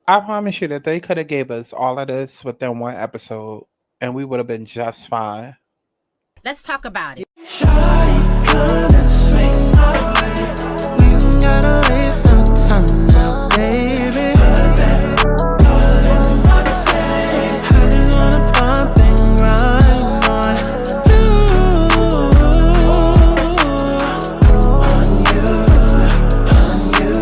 I promise you that they could have gave us all of this within one episode and we would have been just fine. Let's talk about it. Shawty, come and swing my way. We ain't gotta waste no time now, baby. Put that all in my face. I just wanna bump and grind on you, on you, on you,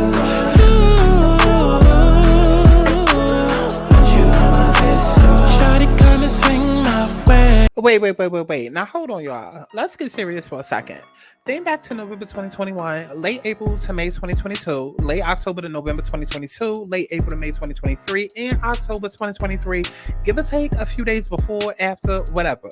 want you on my face. So shawty, come and swing my way. Wait. Now hold on, y'all. Let's get serious for a second. Think back to November 2021, late April to May 2022, late October to November 2022, late April to May 2023, and October 2023. Give or take a few days before, after, whatever.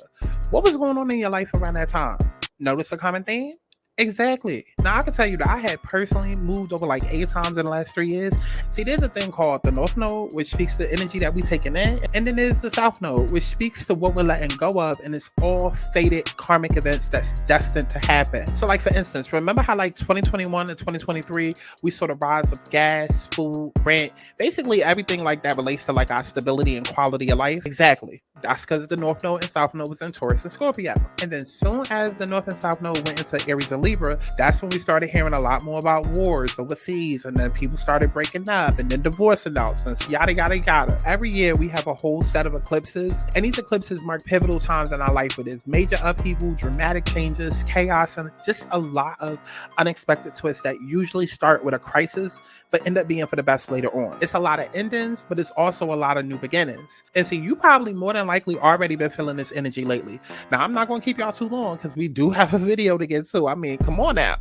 What was going on in your life around that time? Notice a common theme? Exactly. Now I can tell you that I had personally moved over like 8 times in the last 3 years. See, there's a thing called the North Node, which speaks to the energy that we taking in, and then there's the South Node, which speaks to what we're letting go of, and it's all fated karmic events that's destined to happen. So, like for instance, remember how like 2021 to 2023 we saw the rise of gas, food, rent, basically everything like that relates to like our stability and quality of life. Exactly. That's because the North Node and South Node was in Taurus and Scorpio. And then soon as the North and South Node went into Aries and Libra, that's when we started hearing a lot more about wars overseas. And then people started breaking up and then divorce announcements, yada, yada, yada. Every year we have a whole set of eclipses. And these eclipses mark pivotal times in our life where there's major upheaval, dramatic changes, chaos, and just a lot of unexpected twists that usually start with a crisis, but end up being for the best later on. It's a lot of endings, but it's also a lot of new beginnings. And see, you probably more than likely already been feeling this energy lately. Now, I'm not going to keep y'all too long because we do have a video to get to. I mean, come on now.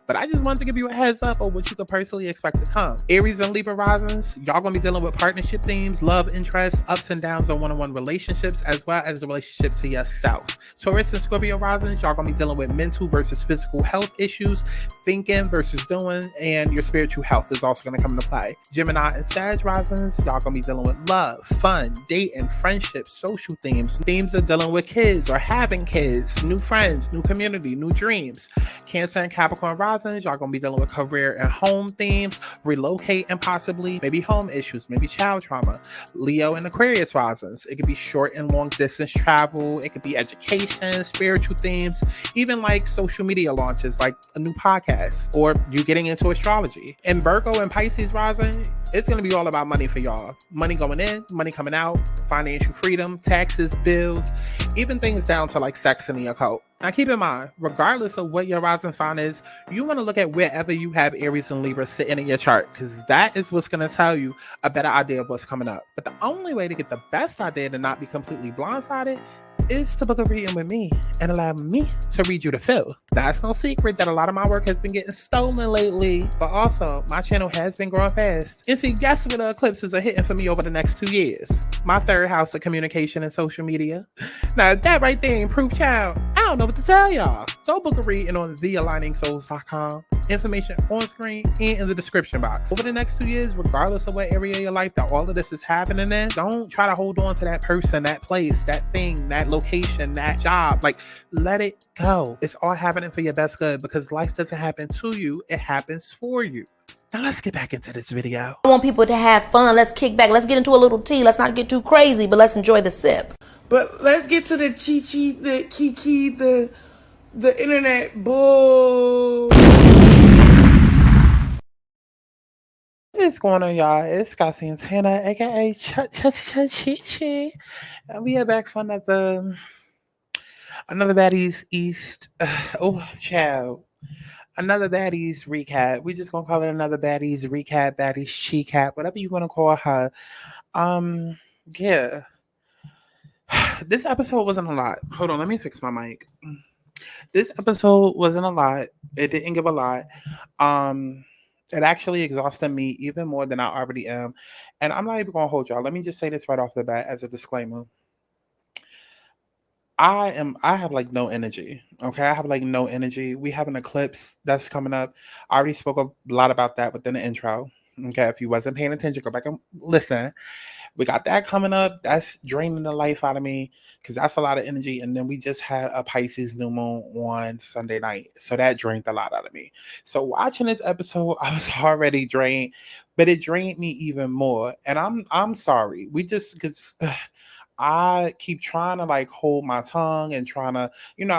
But I just wanted to give you a heads up on what you could personally expect to come. Aries and Libra risings, y'all going to be dealing with partnership themes, love interests, ups and downs on one-on-one relationships, as well as the relationship to yourself. Taurus and Scorpio risings, y'all going to be dealing with mental versus physical health issues, thinking versus doing, and your spiritual health is also going to come into play. Gemini and Sag risings, y'all going to be dealing with love, fun, dating, friendships, social themes. Themes are dealing with kids or having kids, new friends, new community, new dreams. Cancer and Capricorn risings, y'all going to be dealing with career and home themes, relocate and possibly maybe home issues, maybe child trauma. Leo and Aquarius risings, it could be short and long distance travel, it could be education, spiritual themes, even like social media launches like a new podcast or you getting into astrology. And Virgo and Pisces rising, it's going to be all about money for y'all. Money going in, money coming out, financial freedom, taxes, bills, even things down to like sex and the occult. Now keep in mind, regardless of what your rising sign is, you want to look at wherever you have Aries and Libra sitting in your chart, because that is what's going to tell you a better idea of what's coming up. But the only way to get the best idea to not be completely blindsided is to book a reading with me and allow me to read you the fill. That's no secret that a lot of my work has been getting stolen lately, but also my channel has been growing fast. And see, guess where the eclipses are hitting for me over the next 2 years? My third house of communication and social media. Now that right there ain't proof, child. I don't know what to tell y'all. Go book a reading on thealigningsouls.com. Information on screen and in the description box. Over the next 2 years, regardless of what area of your life that all of this is happening in, don't try to hold on to that person, that place, that thing, that location, that job. Like, let it go. It's all happening for your best good because life doesn't happen to you, it happens for you. Now let's get back into this video. I want people to have fun. Let's kick back. Let's get into a little tea. Let's not get too crazy, but let's enjoy the sip. But let's get to the chi-chi, the kiki, the internet bull. What is going on, y'all? It's Santana, aka Chi. And we are back for another Baddies East. Child. Another Baddies recap. We just gonna call it another Baddies recap, Baddies Chi-cap, whatever you want to call her. Yeah. This episode wasn't a lot. Hold on, let me fix my mic. This episode wasn't a lot. It didn't give a lot. It actually exhausted me even more than I already am. And I'm not even gonna hold y'all. Let me just say this right off the bat as a disclaimer. I have like no energy. Okay. I have like no energy. We have an eclipse that's coming up. I already spoke a lot about that within the intro. Okay, if you wasn't paying attention, go back and listen. We got that coming up. That's draining the life out of me because that's a lot of energy. And then we just had a Pisces new moon on Sunday night. So that drained a lot out of me. So watching this episode, I was already drained, but it drained me even more. And I'm sorry. We just because I keep trying to like hold my tongue and trying to,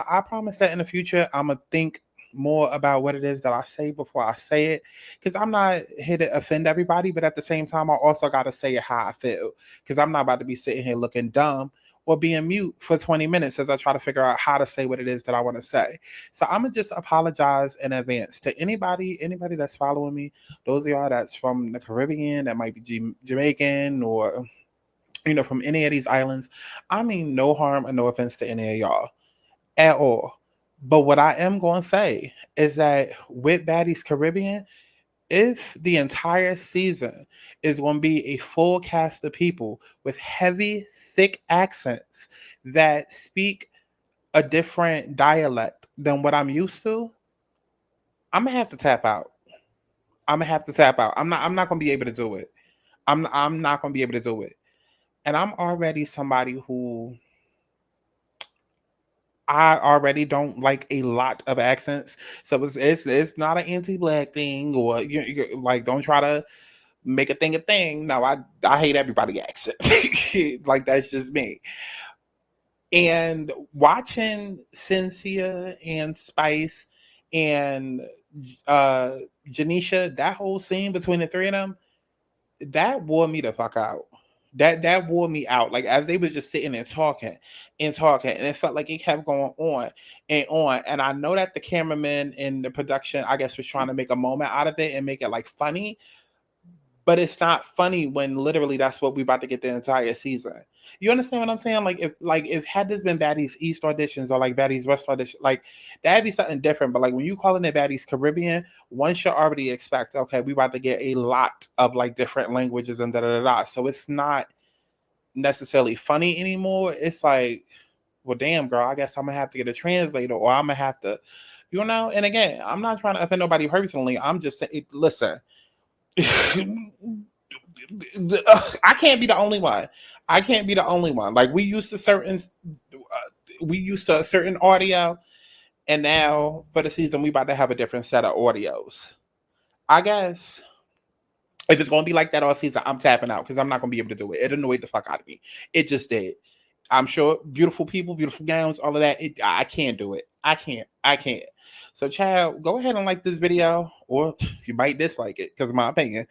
I promise that in the future I'm gonna think more about what it is that I say before I say it. Because I'm not here to offend everybody, but at the same time, I also got to say it how I feel. Because I'm not about to be sitting here looking dumb or being mute for 20 minutes as I try to figure out how to say what it is that I want to say. So I'm gonna just apologize in advance to anybody that's following me. Those of y'all that's from the Caribbean, that might be Jamaican or from any of these islands. I mean, no harm and no offense to any of y'all at all. But what I am going to say is that with Baddies Caribbean, if the entire season is going to be a full cast of people with heavy, thick accents that speak a different dialect than what I'm used to, I'm gonna have to tap out. I'm gonna have to tap out. I'm not gonna be able to do it. I'm not gonna be able to do it. And I'm already somebody who I already don't like a lot of accents, so it's not an anti-black thing, or like don't try to make a thing. No, I hate everybody accent. Like that's just me. And watching Shenseea and Spice and uh Janisha, that whole scene between the three of them, that wore me the fuck out. That wore me out. Like as they was just sitting and talking and talking, and it felt like it kept going on and on. And I know that the cameraman and the production, I guess, was trying to make a moment out of it and make it like funny, but it's not funny when literally that's what we about to get the entire season. You understand what I'm saying? Like if had this been Baddies East auditions or like Baddies West audition, like that'd be something different. But like when you calling it Baddies Caribbean, one should already expect, okay, we about to get a lot of like different languages and da da da da. So it's not necessarily funny anymore. It's like, well, damn, girl, I guess I'm gonna have to get a translator, or I'm gonna have to, And again, I'm not trying to offend nobody personally. I'm just saying, listen. I can't be the only one. I can't be the only one. Like we used to a certain audio, and now for the season we about to have a different set of audios. I guess if it's gonna be like that all season, I'm tapping out because I'm not gonna be able to do it. It annoyed the fuck out of me. It just did. I'm sure beautiful people, beautiful gowns, all of that. I can't do it. I can't. So, child, go ahead and like this video, or you might dislike it because of my opinion.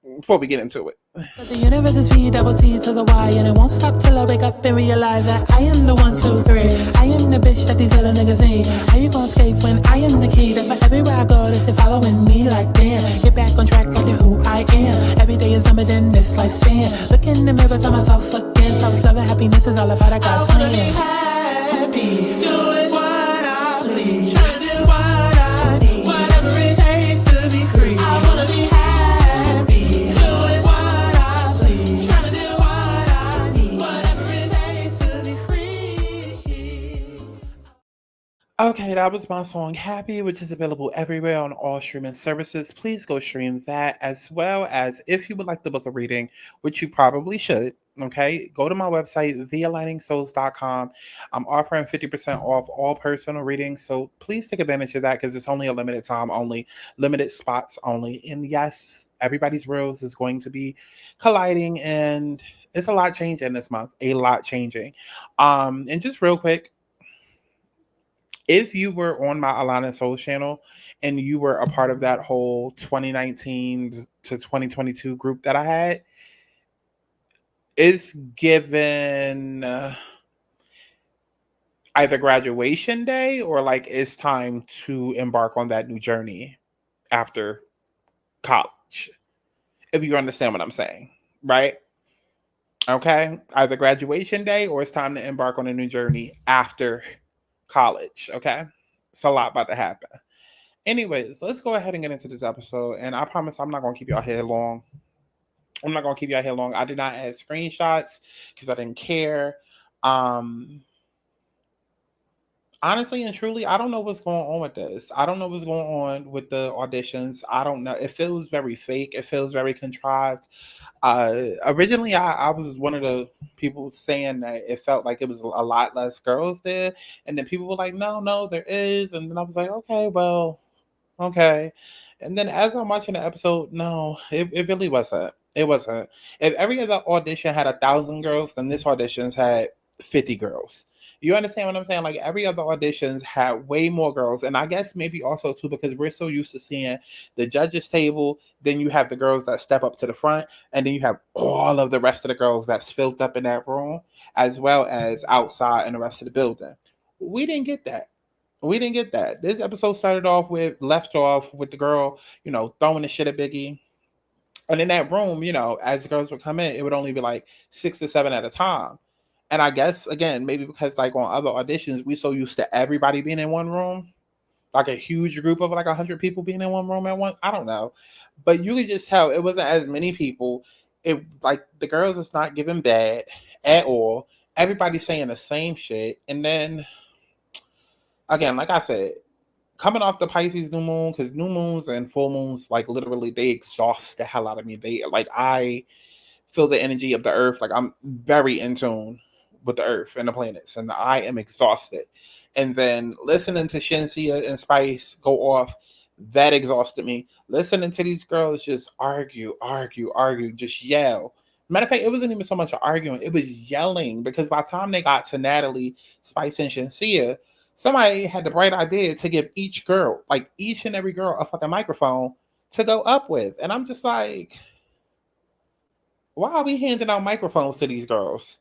Before we get into it. The universe is V double T to the Y, and it won't stop till I wake up and realize that I am the 1, 2, 3. I am the bitch that these little niggas need. How you gon' escape when I am the key? That's why everywhere I go, they say following me like damn. Get back on track, look at who I am. Every day is numbered in this lifespan. Look in the mirror, tell myself again. Self-love and happiness is all about a God's plan. I wanna be happy, doing what I please, trying to do what I need, whatever it takes to be free. I wanna be happy. Okay, that was my song Happy, which is available everywhere on all streaming services. Please go stream that, as well as if you would like to book a reading, which you probably should. Okay, go to my website, thealigningsouls.com. I'm offering 50% off all personal readings, so please take advantage of that because it's only a limited time only, limited spots only. And yes, everybody's worlds is going to be colliding, and it's a lot changing this month, a lot changing. And just real quick, if you were on my Alana Soul channel and you were a part of that whole 2019 to 2022 group that I had, it's given either graduation day or like it's time to embark on that new journey after college. If you understand what I'm saying, right? Okay, either graduation day or it's time to embark on a new journey after college. Okay, it's a lot about to happen. Anyways, let's go ahead and get into this episode. And I promise I'm not gonna keep y'all here long. I did not add screenshots because I didn't care. I Honestly and truly, I don't know what's going on with this. I don't know what's going on with the auditions. I don't know. It feels very fake. It feels very contrived. Originally, I was one of the people saying that it felt like it was a lot less girls there, and then people were like, "No, no, there is," and then I was like, "Okay, well, okay." And then as I'm watching the episode, no, it really wasn't. It wasn't. If every other audition had 1,000 girls, then this auditions had 50 girls. You understand what I'm saying? Like every other auditions had way more girls, and I guess maybe also too because we're so used to seeing the judges table. Then you have the girls that step up to the front, and then you have all of the rest of the girls that's filled up in that room, as well as outside in the rest of the building. We didn't get that. We didn't get that. This episode started off with left off with the girl, throwing the shit at Biggie. And in that room, as the girls would come in, it would only be like 6 to 7 at a time. And I guess again, maybe because like on other auditions, we so used to everybody being in one room, like a huge group of like 100 people being in one room at once. I don't know, but you could just tell it wasn't as many people. It like the girls is not giving bad at all. Everybody's saying the same shit, and then again, like I said, coming off the Pisces new moon, because new moons and full moons, like literally, they exhaust the hell out of me. They like I feel the energy of the earth. Like I'm very in tune with the earth and the planets, and I am exhausted. And then listening to Shenseea and Spice go off, that exhausted me. Listening to these girls just argue, argue, argue, just yell. Matter of fact, it wasn't even so much arguing, it was yelling because by the time they got to Natalie, Spice, and Shenseea, somebody had the bright idea to give each girl, like each and every girl, a fucking microphone to go up with. And I'm just like, why are we handing out microphones to these girls?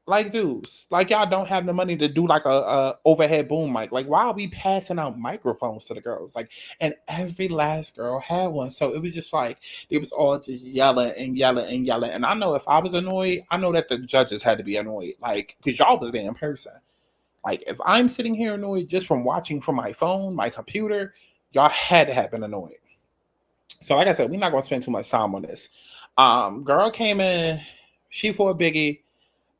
Like Zeus, like y'all don't have the money to do like a overhead boom mic. Like why are we passing out microphones to the girls? Like, and every last girl had one, so it was just like it was all just yelling and yelling and yelling. And I know if I was annoyed, I know that the judges had to be annoyed, like because y'all was there in person. Like if I'm sitting here annoyed just from watching from my phone, my computer, y'all had to have been annoyed. So like I said, we're not gonna spend too much time on this. Girl came in, she for Biggie.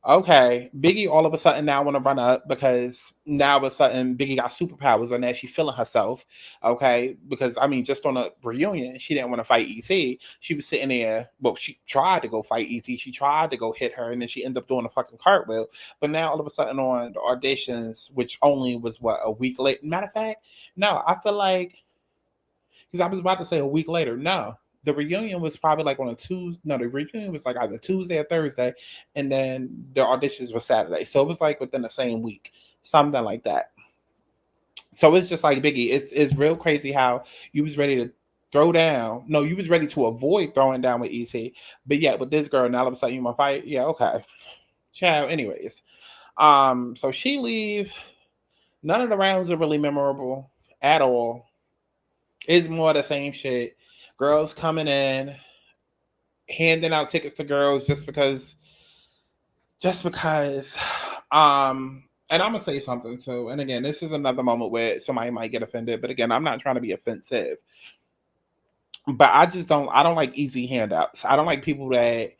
Okay, Biggie all of a sudden now want to run up because now all of a sudden Biggie got superpowers and now she feeling herself. Okay, because I mean, just on a reunion, she didn't want to fight ET. She was sitting there. Well, she tried to go fight ET. She tried to go hit her, and then she ended up doing a fucking cartwheel. But now all of a sudden on the auditions, which only was what a week late. Matter of fact, no, I feel like because I was about to say a week later. No, the reunion was probably like on a Tuesday. No, the reunion was like either Tuesday or Thursday, and then the auditions were Saturday. So it was like within the same week, something like that. So it's just like Biggie. It's real crazy how you was ready to throw down. No, you was ready to avoid throwing down with ET, but yeah, with this girl, now all of a sudden you want to fight. Yeah, okay, ciao. Anyways, so she leave. None of the rounds are really memorable at all. It's more the same shit. Girls coming in, handing out tickets to girls just because. And I'm gonna say something too. And again, this is another moment where somebody might get offended. But again, I'm not trying to be offensive. But I don't like easy handouts. I don't like people that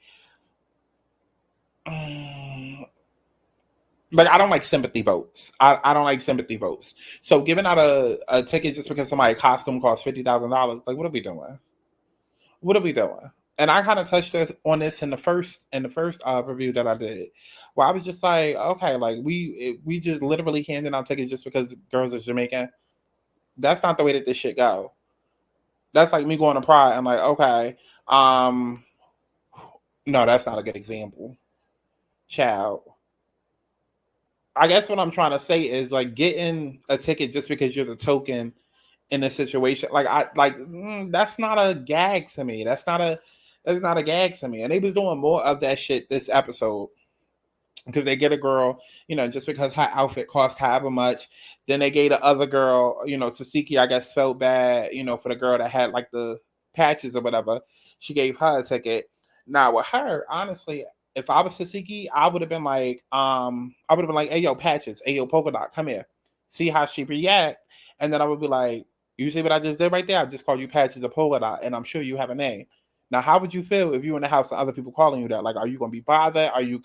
like I don't like sympathy votes. I don't like sympathy votes. So giving out a ticket just because somebody's costume costs $50,000, like what are we doing? What are we doing? And I kind of touched on this in the first review that I did, where I was just like, okay, like we just literally handing out tickets just because girls are Jamaican. That's not the way that this shit go. That's like me going to Pride and like, okay, no, that's not a good example. Child. I guess what I'm trying to say is like getting a ticket just because you're the token in a situation that's not a gag to me. That's not a gag to me. And they was doing more of that shit this episode because they get a girl, just because her outfit cost however much. Then they gave the other girl, Tasiki, I guess felt bad, for the girl that had like the patches or whatever. She gave her a ticket. Now with her, honestly, if I was Tasiki, I would have been like, hey yo, patches, hey yo, polka dot, come here. See how she react. And then I would be like, you see what I just did right there? I just called you patches of polka dot, and I'm sure you have a name. Now, how would you feel if you were in the house and other people calling you that? Like, are you gonna be bothered? Are you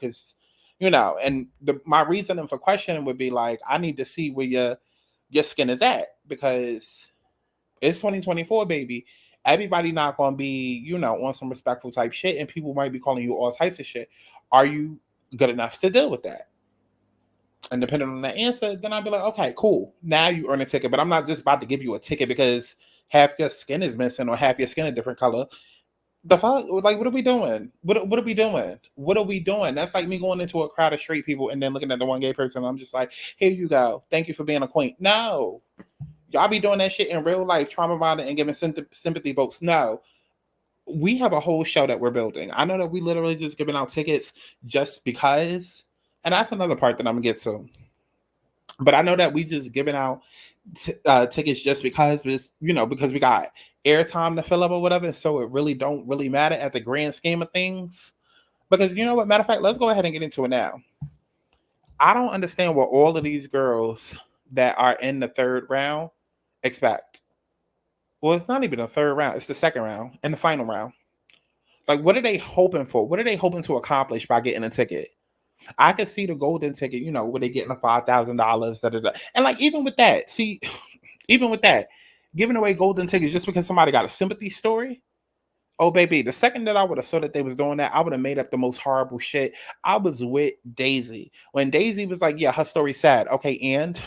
You know, and my reasoning for questioning would be like, I need to see where your skin is at, because it's 2024, baby. Everybody not gonna be, you know, on some respectful type shit, and people might be calling you all types of shit. Are you good enough to deal with that? And depending on the answer, then I'd be like, okay, cool. Now you earn a ticket, but I'm not just about to give you a ticket because half your skin is missing or half your skin a different color. The fuck? Like, what are we doing? What are we doing? What are we doing? That's like me going into a crowd of straight people and then looking at the one gay person. And I'm just like, here you go. Thank you for being a queen. No. Y'all be doing that shit in real life, trauma bonding and giving sympathy votes. No. We have a whole show that we're building. I know that we literally just giving out tickets just because. And that's another part that I'm going to get to. But I know that we just giving out tickets just because, you know, because we got airtime to fill up or whatever. So it really don't really matter at the grand scheme of things. Because you know what? Matter of fact, let's go ahead and get into it now. I don't understand what all of these girls that are in the third round expect. Well, it's not even the third round. It's the second round and the final round. Like, what are they hoping for? What are they hoping to accomplish by getting a ticket? I could see the golden ticket, you know, where they getting the $5,000, and like even with that, giving away golden tickets just because somebody got a sympathy story. Oh baby, the second that I would have saw that they was doing that, I would have made up the most horrible shit. I was with Daisy when Daisy was like, "Yeah, her story's sad." Okay, and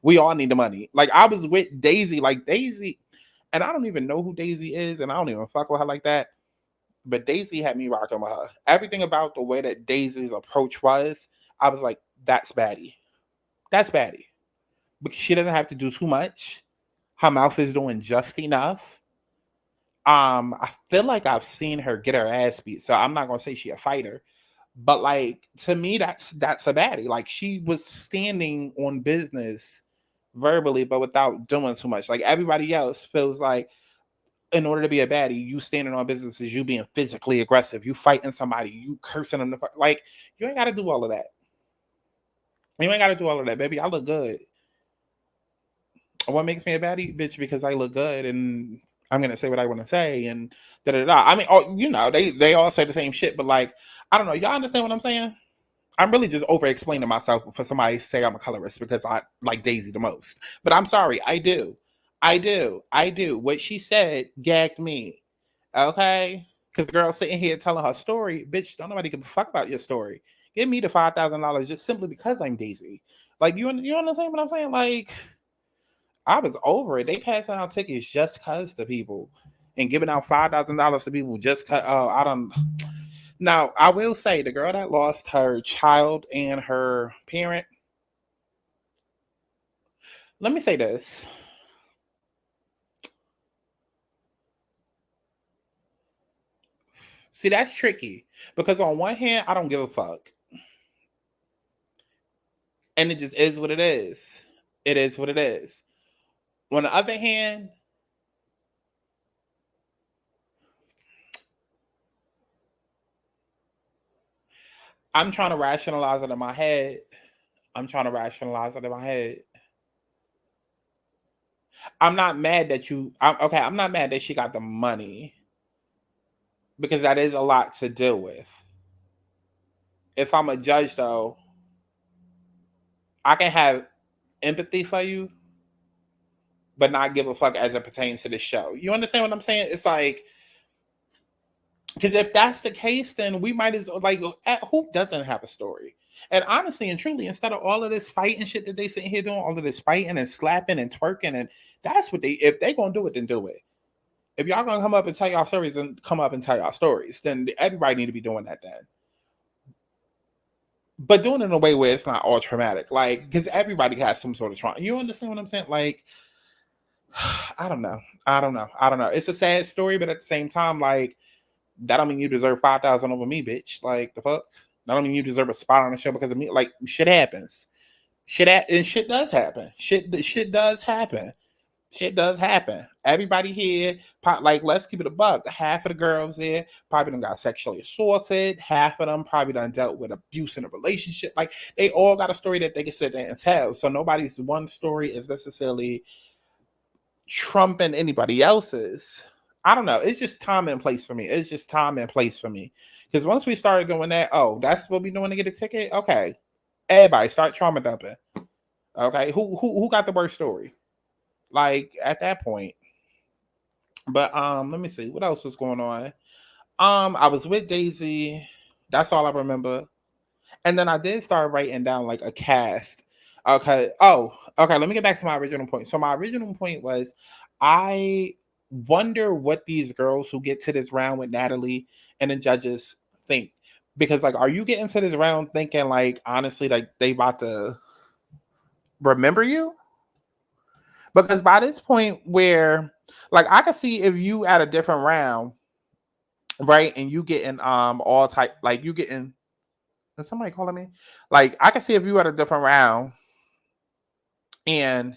we all need the money. Like I was with Daisy, like Daisy, and I don't even know who Daisy is, and I don't even fuck with her like that. But Daisy had me rocking with her. Everything about the way that Daisy's approach was, I was like, that's baddie. That's baddie. Because she doesn't have to do too much. Her mouth is doing just enough. I feel like I've seen her get her ass beat. So I'm not gonna say she a fighter. But like to me, that's a baddie. Like she was standing on business verbally, but without doing too much. Like everybody else feels like in order to be a baddie, you standing on business is you being physically aggressive, you fighting somebody, you cursing them. Like, you ain't got to do all of that. You ain't got to do all of that, baby. I look good. What makes me a baddie, bitch? Because I look good and I'm going to say what I want to say and da-da-da. I mean, oh, you know, they all say the same shit, but like, I don't know. Y'all understand what I'm saying? I'm really just over explaining myself for somebody to say I'm a colorist because I like Daisy the most. But I'm sorry, I do. What she said gagged me. Okay? Because the girl sitting here telling her story, bitch, don't nobody give a fuck about your story. Give me the $5,000 just simply because I'm Daisy. Like, you understand what I'm saying? Like, I was over it. They passing out tickets just because to people and giving out $5,000 to people just because. Oh, I don't. Now, I will say the girl that lost her child and her parent. Let me say this. See, that's tricky because on one hand, I don't give a fuck. And it just is what it is. It is what it is. On the other hand, I'm trying to rationalize it in my head. I'm not mad that I'm not mad that she got the money because that is a lot to deal with. If I'm a judge, though, I can have empathy for you, but not give a fuck as it pertains to the show. You understand what I'm saying? It's like, because if that's the case, then we might as well, like, who doesn't have a story? And honestly and truly, instead of all of this fighting shit that they sitting here doing, all of this fighting and slapping and twerking, and that's what if they gonna do it, then do it. If y'all gonna come up and tell y'all stories, and come up and tell y'all stories, then everybody need to be doing that then. But doing it in a way where it's not all traumatic, like, because everybody has some sort of trauma. You understand what I'm saying? Like, I don't know. It's a sad story, but at the same time, like, that don't mean you deserve 5,000 over me, bitch. Like, the fuck? That don't mean you deserve a spot on the show because of me. Like, shit happens. Shit does happen. Shit does happen. Shit does happen. Everybody here, like, let's keep it a buck. Half of the girls here probably done got sexually assaulted. Half of them probably done dealt with abuse in a relationship. Like, they all got a story that they can sit there and tell. So nobody's one story is necessarily trumping anybody else's. I don't know. It's just time and place for me. It's just time and place for me. Because once we started doing that, oh, that's what we doing to get a ticket? Okay. Everybody start trauma dumping. Okay. Who got the worst story? Like at that point. But let me see. What else was going on? I was with Daisy. That's all I remember. And then I did start writing down like a cast. Okay. Oh, okay. Let me get back to my original point. So my original point was I wonder what these girls who get to this round with Natalie and the judges think. Because like, are you getting to this round thinking like honestly, like they about to remember you? Because by this point where like I could see if you at a different round, right, and you getting all type like you getting is somebody calling me? Like I can see if you at a different round and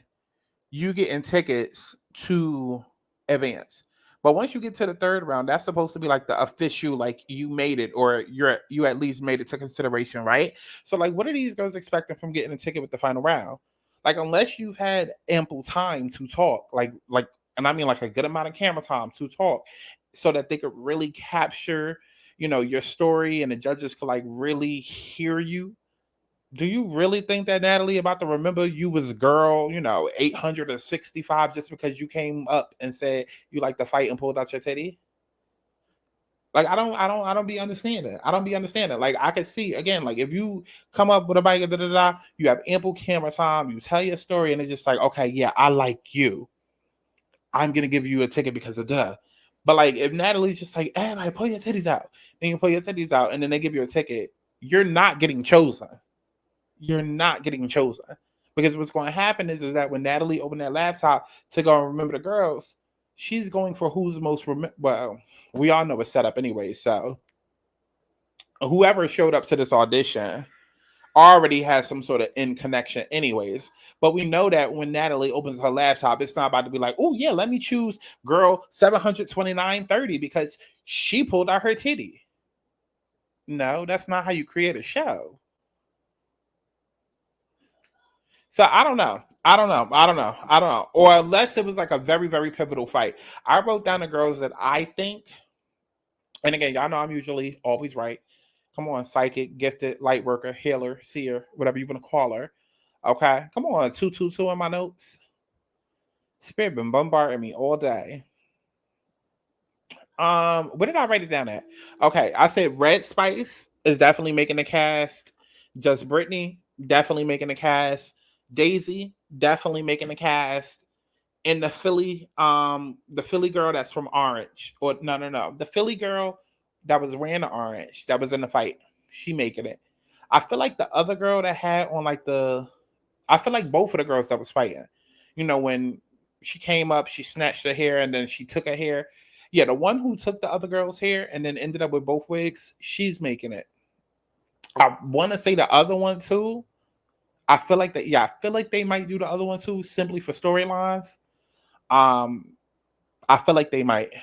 you getting tickets to advance. But once you get to the third round, that's supposed to be like the official, like you made it, or you at least made it to consideration, right? So like, what are these girls expecting from getting a ticket with the final round? Like, unless you've had ample time to talk, and I mean like a good amount of camera time to talk, so that they could really capture, your story, and the judges could like really hear you. Do you really think that Natalie about to remember you was girl, 865 just because you came up and said you like to fight and pulled out your titty? Like I don't be understanding. I don't be understanding. Like I could see again, like if you come up with a bike, you have ample camera time, you tell your story, and it's just like, okay, yeah, I like you. I'm gonna give you a ticket because of duh. But like if Natalie's just like, everybody pull your titties out, then you pull your titties out, and then they give you a ticket, you're not getting chosen. You're not getting chosen. Because what's going to happen is that when Natalie opened that laptop to go and remember the girls, she's going for who's most well, we all know it's set up anyway. So whoever showed up to this audition already has some sort of in connection anyways. But we know that when Natalie opens her laptop, it's not about to be like, oh yeah, let me choose girl 72930 because she pulled out her titty. No, that's not how you create a show. So I don't know. Or unless it was like a very, very pivotal fight. I wrote down the girls that I think, and again, y'all know I'm usually always right. Come on, psychic, gifted, light worker, healer, seer, whatever you want to call her. Okay. Come on, 222 in my notes. Spirit been bombarding me all day. Where did I write it down at? Okay, I said Red Spice is definitely making the cast. Just Brittany, definitely making the cast. Daisy, definitely making the cast. And the Philly girl that's from Orange. Or no. The Philly girl that was wearing the orange, that was in the fight. She making it. I feel like the other girl that had on I feel like both of the girls that was fighting. When she came up, she snatched her hair and then she took her hair. Yeah, the one who took the other girl's hair and then ended up with both wigs, she's making it. I want to say the other one too. I feel like they might do the other one too, simply for storylines. I feel like they might.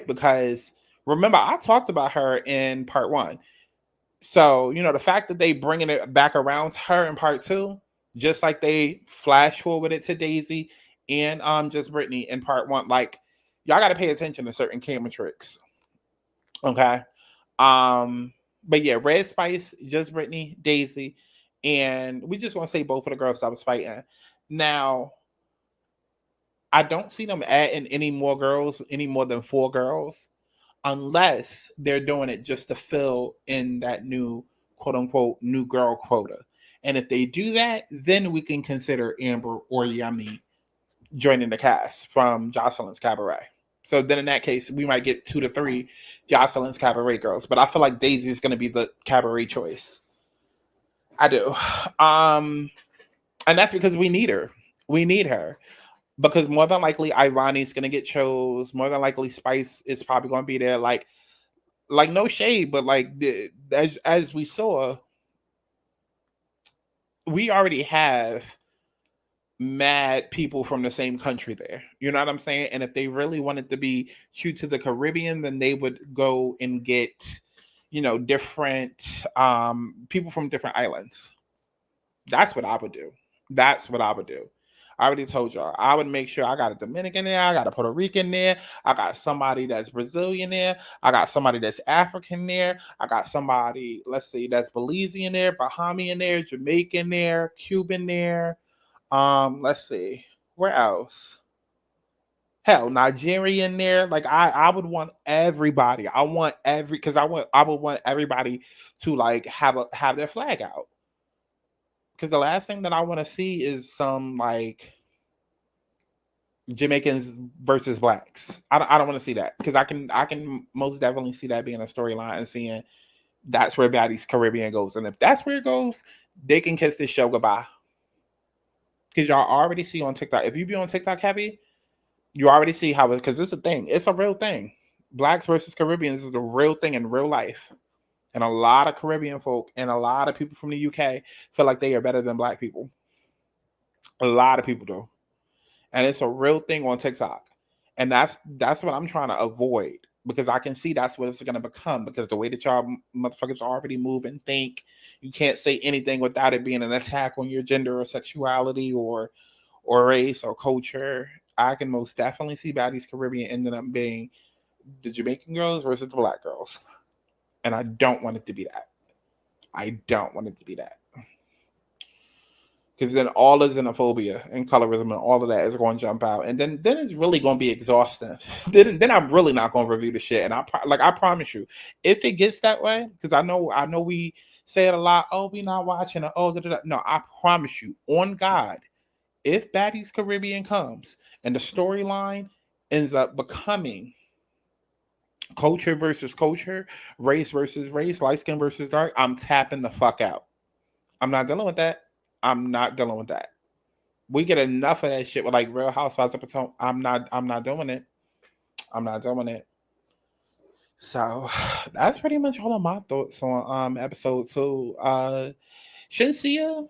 Because remember, I talked about her in part 1. So, the fact that they bringing it back around to her in part 2, just like they flash forward it to Daisy and just Brittany in part 1, like y'all got to pay attention to certain camera tricks. Okay. But yeah, Red Spice, just Brittany, Daisy, and we just want to say both of the girls I was fighting. Now, I don't see them adding any more than 4 girls, unless they're doing it just to fill in that new quote unquote new girl quota. And if they do that, then we can consider Amber or Yummy joining the cast from Jocelyn's Cabaret. So then in that case, we might get 2 to 3 Jocelyn's Cabaret girls. But I feel like Daisy is going to be the Cabaret choice. I do. And that's because we need her. We need her. Because more than likely, Ivani's going to get chose. More than likely, Spice is probably going to be there. Like no shade, but like as we saw, we already have mad people from the same country there. You know what I'm saying? And if they really wanted to be true to the Caribbean, then they would go and get, different people from different islands. That's what I would do. I already told y'all. I would make sure I got a Dominican there. I got a Puerto Rican there. I got somebody that's Brazilian there. I got somebody that's African there. I got somebody, let's see, that's Belizean there, Bahamian there, Jamaican there, Cuban there. Let's see, where else? Hell, Nigerian there. Like I would want everybody. I want every because I would want everybody to like have their flag out. Because the last thing that I want to see is some like Jamaicans versus blacks. I don't want to see that because I can most definitely see that being a storyline and seeing that's where Baddies Caribbean goes. And if that's where it goes, they can kiss this show goodbye. Because y'all already see on TikTok. If you be on TikTok heavy, you already see how it, because it's a thing. It's a real thing. Blacks versus Caribbeans is a real thing in real life. And a lot of Caribbean folk and a lot of people from the UK feel like they are better than black people. A lot of people do. And it's a real thing on TikTok. And that's what I'm trying to avoid. Because I can see that's what it's going to become. Because the way that y'all motherfuckers already move and think, you can't say anything without it being an attack on your gender or sexuality or race or culture. I can most definitely see Baddies Caribbean ending up being the Jamaican girls versus the black girls. And I don't want it to be that. I don't want it to be that. Because then all the xenophobia and colorism and all of that is going to jump out. And then it's really going to be exhausting. then I'm really not going to review the shit. And I promise you, if it gets that way, because I know we say it a lot, oh, we not watching it. Oh, no, I promise you, on God, if Baddies Caribbean comes and the storyline ends up becoming culture versus culture, race versus race, light skin versus dark, I'm tapping the fuck out. I'm not dealing with that. I'm not dealing with that. We get enough of that shit with like Real Housewives of Potomac. I'm not doing it. I'm not doing it. So that's pretty much all of my thoughts on episode 2. Shenseea,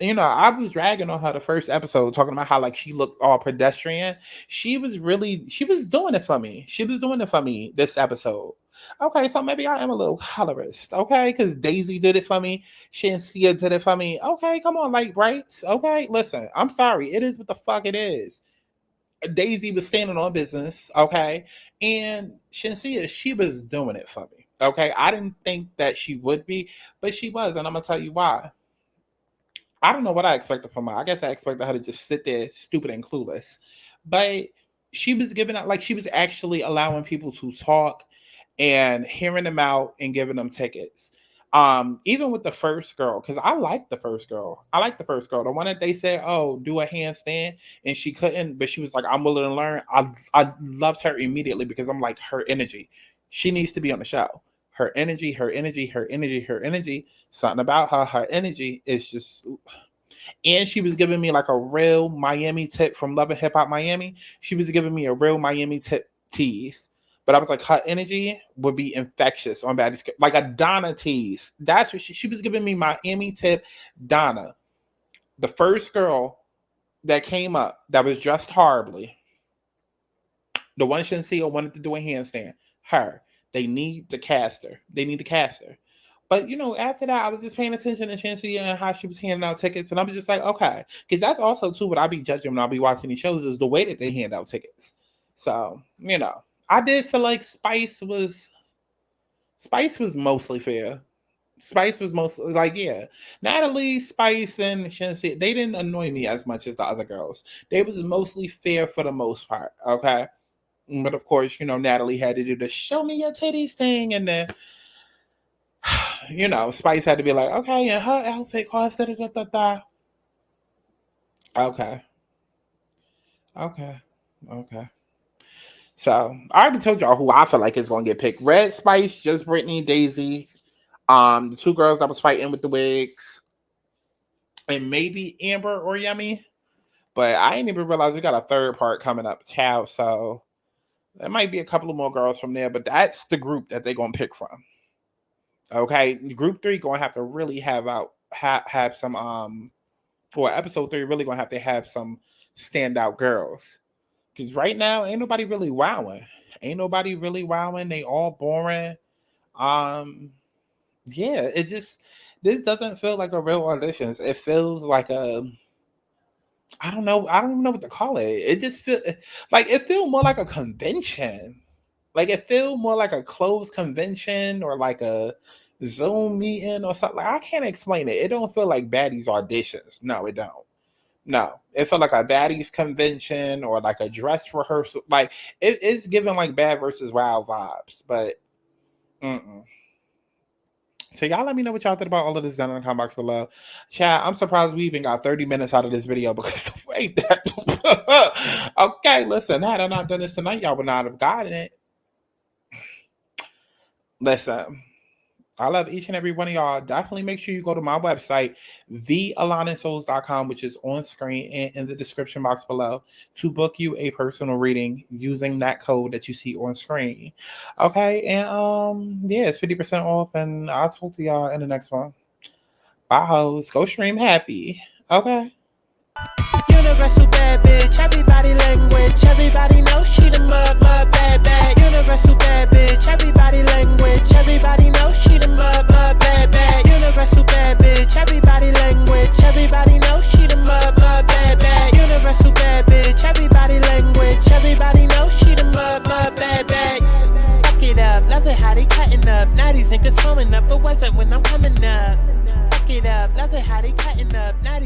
I was dragging on her the first episode, talking about how like she looked all pedestrian. She was doing it for me. She was doing it for me this episode. Okay, so maybe I am a little colorist, okay? Because Daisy did it for me. Shenseea did it for me. Okay, come on, like, right? Okay, listen, I'm sorry. It is what the fuck it is. Daisy was standing on business, okay? And Shenseea, she was doing it for me, okay? I didn't think that she would be, but she was, and I'm going to tell you why. I don't know what I expected from her. I guess I expected her to just sit there stupid and clueless. But she was giving out, like she was actually allowing people to talk and hearing them out and giving them tickets. Even with the first girl, because I like the first girl. The one that they said, oh, do a handstand, and she couldn't, but she was like, I'm willing to learn. I loved her immediately because I'm like, her energy. She needs to be on the show. Her energy. Something about her energy is just. And she was giving me like a real Miami tip from Love and Hip Hop Miami. She was giving me a real Miami tip tease. But I was like, her energy would be infectious on Baddies. Like a Donna tease. That's what she was giving me Miami tip Donna. The first girl that came up that was dressed horribly. The one Shenseea wanted to do a handstand. Her. They need to cast her. But, after that, I was just paying attention to Shenseea and how she was handing out tickets. And I was just like, okay. Because that's also, too, what I be judging when I be watching these shows is the way that they hand out tickets. So, I did feel like Spice was mostly fair. Spice was mostly, like, yeah. Natalie, Spice, and Shenseea, they didn't annoy me as much as the other girls. They was mostly fair for the most part, okay? But, of course, Natalie had to do the show me your titties thing. And then, Spice had to be like, okay, and her outfit cost da-da-da-da-da. Okay. So I already told y'all who I feel like is gonna get picked. Red, Spice, Just Brittany, Daisy. The two girls that was fighting with the wigs. And maybe Amber or Yummy. But I didn't even realize we got a third part coming up, child. So there might be a couple of more girls from there, but that's the group that they're gonna pick from. Okay, group 3 gonna have to really have some for episode 3 really gonna have to have some standout girls, because right now ain't nobody really wowing. They all boring. Yeah, this doesn't feel like a real auditions. It feels like a I don't know. I don't even know what to call it. It just feel more like a convention. Like it feel more like a closed convention or like a Zoom meeting or something. Like, I can't explain it. It don't feel like Baddies auditions. No, it don't. No, it felt like a Baddies convention or like a dress rehearsal. Like it's giving like Bad versus Wild vibes, but So y'all let me know what y'all think about all of this down in the comment box below. Chat, I'm surprised we even got 30 minutes out of this video because the way that... Okay, listen, had I not done this tonight, y'all would not have gotten it. Listen, I love each and every one of y'all. Definitely make sure you go to my website, thealaninsouls.com, which is on screen and in the description box below, to book you a personal reading using that code that you see on screen. Okay, and yeah, it's 50% off, and I'll talk to y'all in the next one. Bye, hoes. Go stream happy. Okay. Universal bad bitch, everybody language, everybody knows she the mud bad bad. Universal bad bitch, everybody language, everybody knows she the mud bad bad. Universal bad bitch, everybody language, everybody knows she the mud bad bad. Universal bad bitch, everybody language, everybody knows she the mud bad bad. Fuck it up, love it how they cutting up. Now these niggas swimming up, but wasn't when I'm coming up. Fuck it up, love it how they cutting up. Now these